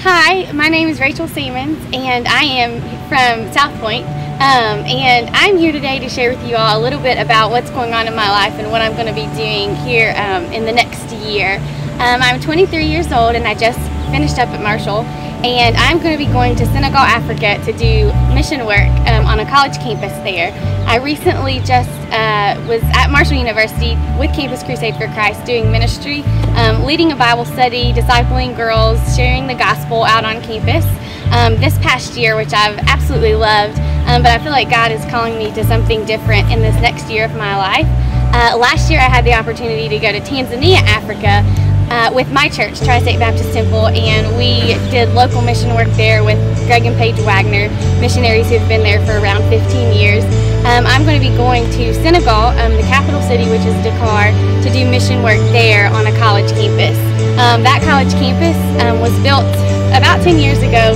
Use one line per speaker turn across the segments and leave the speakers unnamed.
Hi, my name is Rachel Sammons, and I am from South Point, and I'm here today to share with you all a little bit about what's going on in my life and what I'm going to be doing here in the next year. I'm 23 years old, and I just finished up at Marshall, and I'm going to be going to Senegal, Africa to do mission work on a college campus there. I recently just was at Marshall University with Campus Crusade for Christ doing ministry, leading a Bible study, discipling girls, sharing the gospel out on campus this past year, which I've absolutely loved, but I feel like God is calling me to something different in this next year of my life. Last year I had the opportunity to go to Tanzania, Africa, with my church, Tri-State Baptist Temple, and we did local mission work there with Greg and Paige Wagner, missionaries who've been there for around 15 years. I'm going to be going to Senegal, the capital city, which is Dakar, to do mission work there on a college campus. That college campus was built about 10 years ago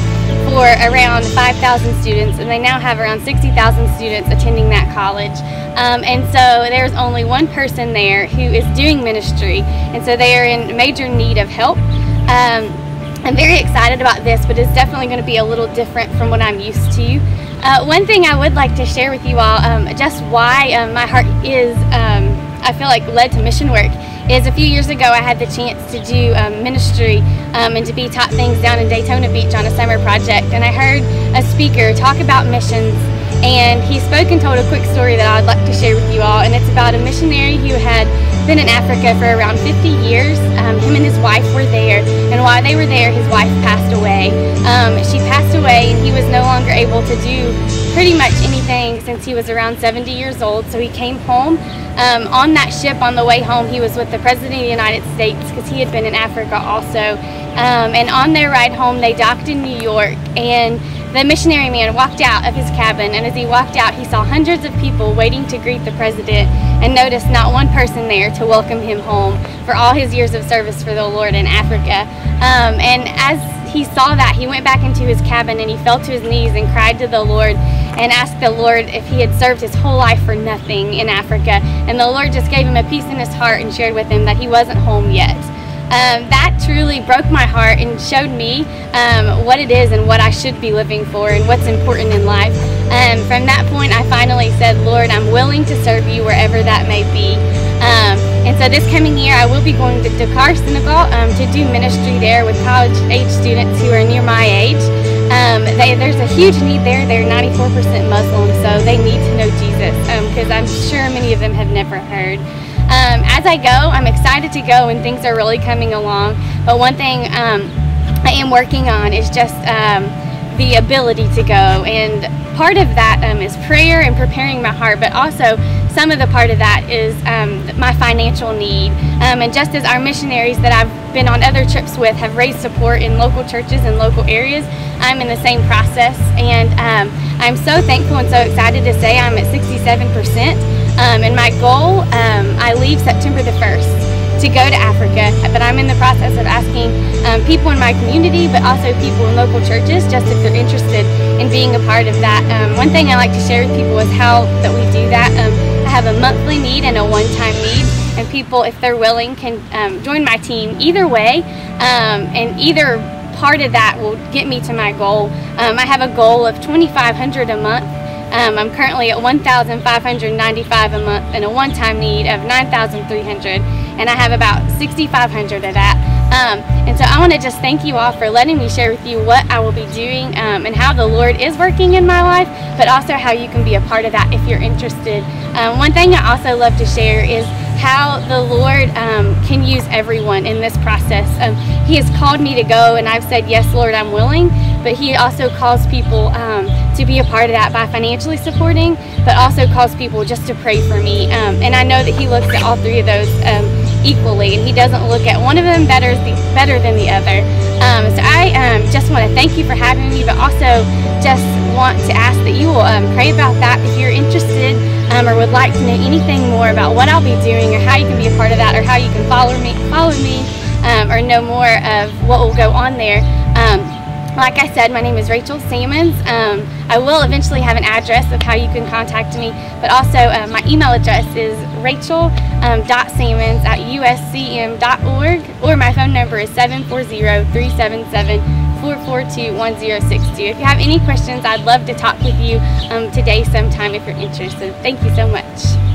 for around 5,000 students, and they now have around 60,000 students attending that college. And so there's only one person there who is doing ministry, and so they are in major need of help. I'm very excited about this, but it's definitely going to be a little different from what I'm used to. One thing I would like to share with you all, just why my heart is, I feel like, led to mission work, is a few years ago I had the chance to do ministry and to be taught things down in Daytona Beach on a summer project, and I heard a speaker talk about missions, and he spoke and told a quick story that I'd like to share with you all, and it's about a missionary who had been in Africa for around 50 years. Him and his wife were there, and while they were there, his wife passed away. She passed away, and he was no longer able to do pretty much anything since he was around 70 years old, so he came home. On that ship on the way home, he was with the President of the United States because he had been in Africa also, and on their ride home they docked in New York, and the missionary man walked out of his cabin, and as he walked out he saw hundreds of people waiting to greet the president, and noticed not one person there to welcome him home for all his years of service for the Lord in Africa. And as he saw that, he went back into his cabin and he fell to his knees and cried to the Lord and asked the Lord if he had served his whole life for nothing in Africa, and the Lord just gave him a peace in his heart and shared with him that he wasn't home yet. That truly broke my heart and showed me what it is and what I should be living for and what's important in life. From that point I finally said, Lord, I'm willing to serve you wherever that may be. And so this coming year I will be going to Dakar, Senegal, to do ministry there with college age students who are near my age. There's a huge need there. They're 94% Muslim, so they need to know Jesus, because I'm sure many of them have never heard. As I go, I'm excited to go, and things are really coming along, but one thing I am working on is just the ability to go, and part of that is prayer and preparing my heart, but also some of the part of that is my financial need. And just as our missionaries that I've been on other trips with have raised support in local churches and local areas, I'm in the same process, and I'm so thankful and so excited to say I'm at 67%. And my goal, I leave September the 1st to go to Africa, but I'm in the process of asking people in my community, but also people in local churches, just if they're interested in being a part of that. One thing I like to share with people is how that we do that. I have a monthly need and a one-time need, and people, if they're willing, can join my team either way, and either part of that will get me to my goal. I have a goal of $2,500 a month. I'm currently at $1,595 a month and a one-time need of $9,300, and I have about $6,500 of that. And so I want to just thank you all for letting me share with you what I will be doing and how the Lord is working in my life, but also how you can be a part of that if you're interested. One thing I also love to share is how the Lord can use everyone in this process. He has called me to go, and I've said, yes, Lord, I'm willing, but He also calls people to be a part of that by financially supporting, but also calls people just to pray for me. And I know that He looks at all three of those equally, and He doesn't look at one of them better than the other. So I just want to thank you for having me, but also just want to ask that you will pray about that if you're interested or would like to know anything more about what I'll be doing or how you can be a part of that or how you can follow me or know more of what will go on there. Like I said, my name is Rachel Sammons. I will eventually have an address of how you can contact me, but also my email address is rachel.sammons@uscm.org, or my phone number is 740-377-4699. 442-1062. If you have any questions, I'd love to talk with you today sometime if you're interested. Thank you so much.